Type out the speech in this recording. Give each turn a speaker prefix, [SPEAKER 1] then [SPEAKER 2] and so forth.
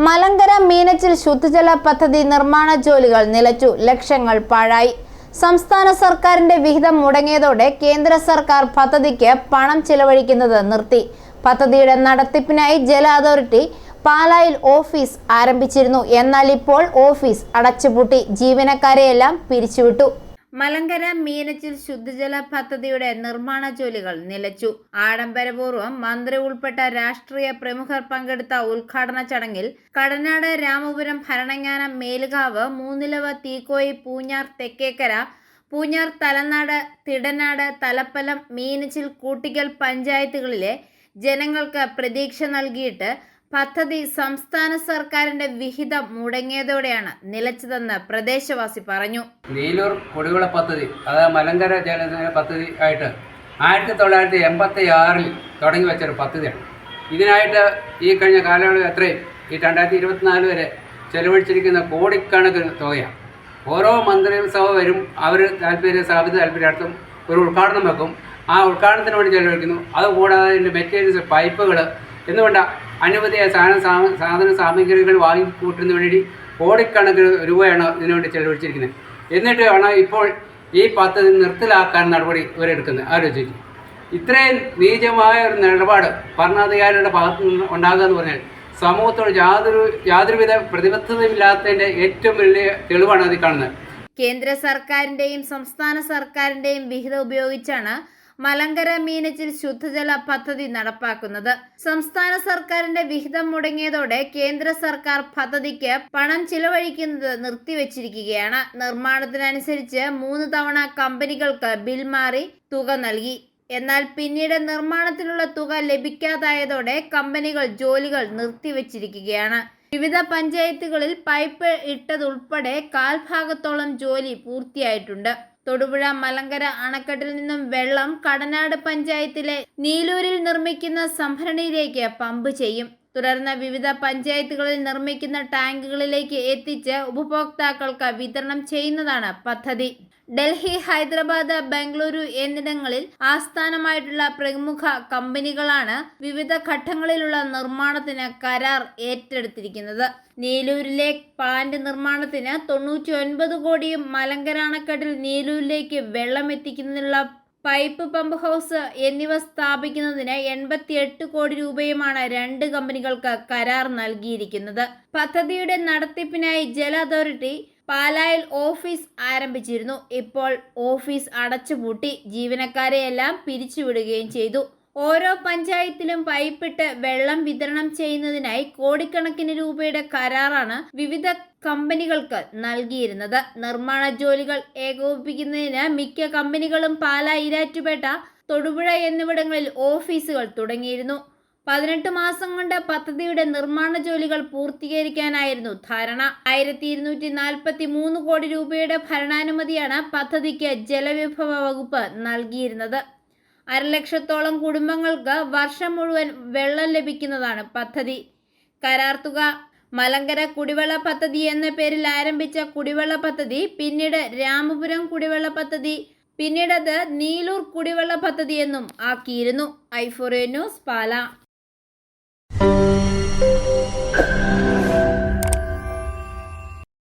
[SPEAKER 1] മലങ്കര മീനച്ചിൽ ശുദ്ധജല പദ്ധതി നിർമ്മാണ ജോലികൾ നിലച്ചു, ലക്ഷങ്ങൾ പാഴായി. സംസ്ഥാന സർക്കാരിന്റെ വിഹിതം മുടങ്ങിയതോടെ കേന്ദ്ര സർക്കാർ പദ്ധതിക്ക് പണം ചിലവഴിക്കുന്നത് നിർത്തി. പദ്ധതിയുടെ നടത്തിപ്പിനായി ജല അതോറിറ്റി പാലായിൽ ഓഫീസ് ആരംഭിച്ചിരുന്നു. എന്നാൽ ഇപ്പോൾ ഓഫീസ് അടച്ചുപൂട്ടി, ജീവനക്കാരെയെല്ലാം പിരിച്ചുവിട്ടു. മലങ്കര മീനച്ചിൽ ശുദ്ധജല പദ്ധതിയുടെ നിർമ്മാണ ജോലികൾ നിലച്ചു. ആഡംബരപൂർവ്വം മന്ത്രി ഉൾപ്പെട്ട രാഷ്ട്രീയ പ്രമുഖർ പങ്കെടുത്ത ഉദ്ഘാടന ചടങ്ങിൽ കടനാട്, രാമപുരം, ഭരണങ്ങാനം, മേലുകാവ്, മൂന്നിലവ്, തീക്കോയി, പൂഞ്ഞാർ, തെക്കേക്കര, പൂഞ്ഞാർ, തലനാട്, തിടനാട്, തലപ്പലം, മീനച്ചിൽ, കൂട്ടിക്കൽ പഞ്ചായത്തുകളിലെ ജനങ്ങൾക്ക് പ്രതീക്ഷ നൽകിയിട്ട് പദ്ധതി സംസ്ഥാന സർക്കാരിന്റെ വിഹിതം മുടങ്ങിയതോടെയാണ് നിലച്ചതെന്ന് പ്രദേശവാസി പറഞ്ഞു.
[SPEAKER 2] നീലൂർ കുടിവെള്ള പദ്ധതി, അതായത് മലങ്കര ജല പദ്ധതി ആയിട്ട് 1986 തുടങ്ങി വെച്ചൊരു പദ്ധതിയാണ്. ഇതിനായിട്ട് ഈ കഴിഞ്ഞ കാലയളവ് എത്രയും ഈ 2024 വരെ ചെലവഴിച്ചിരിക്കുന്ന കോടിക്കണക്കിന് തുകയാണ്. ഓരോ മന്ത്രിസഭ വരും, അവർ സ്ഥാപിത താല്പര്യാർത്ഥം ഒരു ഉദ്ഘാടനം വെക്കും. ആ ഉദ്ഘാടനത്തിന് വേണ്ടി ചെലവഴിക്കുന്നു. അതുകൂടാതെ അതിൻ്റെ മെറ്റീരിയൽസ്, പൈപ്പുകൾ എന്നുകൊണ്ട് അനവധിയായ സാധന സാമഗ്രികൾ വാങ്ങിക്കൂട്ടുന്നതിന് വേണ്ടി കോടിക്കണക്കിന് രൂപയാണ് ഇതിനുവേണ്ടി ചെലവഴിച്ചിരിക്കുന്നത്. എന്നിട്ടാണ് ഇപ്പോൾ ഈ പദ്ധതി നിർത്തലാക്കാൻ നടപടി ഇവരെടുക്കുന്നത്. ആലോചിക്കും, ഇത്രയും നീചമായ ഒരു നിലപാട് ഭരണാധികാരികളുടെ ഭാഗത്തു നിന്ന് ഉണ്ടാകുക എന്ന് പറഞ്ഞാൽ സമൂഹത്തോട് യാതൊരുവിധ പ്രതിബദ്ധതയില്ലാത്തതിൻ്റെ ഏറ്റവും വലിയ തെളിവാണ് അതിൽ കാണുന്നത്.
[SPEAKER 1] കേന്ദ്ര സർക്കാരിന്റെയും സംസ്ഥാന സർക്കാരിന്റെയും വിഹിതം ഉപയോഗിച്ചാണ് മലങ്കര മീനച്ചിൽ ശുദ്ധജല പദ്ധതി നടപ്പാക്കുന്നത്. സംസ്ഥാന സർക്കാരിന്റെ വിഹിതം മുടങ്ങിയതോടെ കേന്ദ്ര സർക്കാർ പദ്ധതിക്ക് പണം ചിലവഴിക്കുന്നത് നിർത്തിവെച്ചിരിക്കുകയാണ്. നിർമ്മാണത്തിനനുസരിച്ച് 3 തവണ കമ്പനികൾക്ക് ബിൽ മാറി തുക നൽകി. എന്നാൽ പിന്നീട് നിർമ്മാണത്തിനുള്ള തുക ലഭിക്കാതായതോടെ കമ്പനികൾ ജോലികൾ നിർത്തിവെച്ചിരിക്കുകയാണ്. വിവിധ പഞ്ചായത്തുകളിൽ പൈപ്പ് ഇട്ടതുൾപ്പെടെ 1/4 ജോലി പൂർത്തിയായിട്ടുണ്ട്. തൊടുപുഴ മലങ്കര അണക്കെട്ടിൽ നിന്നും വെള്ളം കടനാട് പഞ്ചായത്തിലെ നീലൂരിൽ നിർമ്മിക്കുന്ന സംഭരണിയിലേക്ക് പമ്പ് ചെയ്യും. തുടർന്ന് വിവിധ പഞ്ചായത്തുകളിൽ നിർമ്മിക്കുന്ന ടാങ്കുകളിലേക്ക് എത്തിച്ച് ഉപഭോക്താക്കൾക്ക് വിതരണം ചെയ്യുന്നതാണ് പദ്ധതി. ഡൽഹി, ഹൈദരാബാദ്, ബംഗളൂരു എന്നിടങ്ങളിൽ ആസ്ഥാനമായിട്ടുള്ള പ്രമുഖ കമ്പനികളാണ് വിവിധ ഘട്ടങ്ങളിലുള്ള നിർമ്മാണത്തിന് കരാർ ഏറ്റെടുത്തിരിക്കുന്നത്. നീലൂരിലെ പ്ലാന്റ് നിർമ്മാണത്തിന് 99 കോടിയും മലങ്കര അണക്കെട്ടിൽ നീലൂരിലേക്ക് വെള്ളം എത്തിക്കുന്നതിനുള്ള പൈപ്പ്, പമ്പ് ഹൗസ് എന്നിവ സ്ഥാപിക്കുന്നതിന് 88 കോടി രൂപയുമാണ് 2 കമ്പനികൾക്ക് കരാർ നൽകിയിരിക്കുന്നത്. പദ്ധതിയുടെ നടത്തിപ്പിനായി ജല അതോറിറ്റി പാലായിൽ ഓഫീസ് ആരംഭിച്ചിരുന്നു. ഇപ്പോൾ ഓഫീസ് അടച്ചുപൂട്ടി, ജീവനക്കാരെയെല്ലാം പിരിച്ചുവിടുകയും ചെയ്തു. ഓരോ പഞ്ചായത്തിലും പൈപ്പിട്ട് വെള്ളം വിതരണം ചെയ്യുന്നതിനായി കോടിക്കണക്കിന് രൂപയുടെ കരാറാണ് വിവിധ കമ്പനികൾക്ക് നൽകിയിരുന്നത്. നിർമ്മാണ ജോലികൾ ഏകോപിപ്പിക്കുന്നതിന് മിക്ക കമ്പനികളും പാലാ, ഈരാറ്റുപേട്ട, തൊടുപുഴ എന്നിവിടങ്ങളിൽ ഓഫീസുകൾ തുടങ്ങിയിരുന്നു. 18 മാസം കൊണ്ട് പദ്ധതിയുടെ നിർമ്മാണ ജോലികൾ പൂർത്തീകരിക്കാനായിരുന്നു ധാരണ. 1243 കോടി രൂപയുടെ ഭരണാനുമതിയാണ് പദ്ധതിക്ക് ജലവിഭവ വകുപ്പ് നൽകിയിരുന്നത്. 1,00,000-ഓളം കുടുംബങ്ങൾക്ക് വർഷം മുഴുവൻ വെള്ളം ലഭിക്കുന്നതാണ് പദ്ധതി. കരാർ തുക മലങ്കര കുടിവെള്ള പദ്ധതി എന്ന പേരിൽ ആരംഭിച്ച കുടിവെള്ള പദ്ധതി പിന്നീട് രാമപുരം കുടിവെള്ള പദ്ധതി, പിന്നീടത് നീലൂർ കുടിവെള്ള പദ്ധതി എന്നും ആക്കിയിരുന്നു. i4A news, Pala.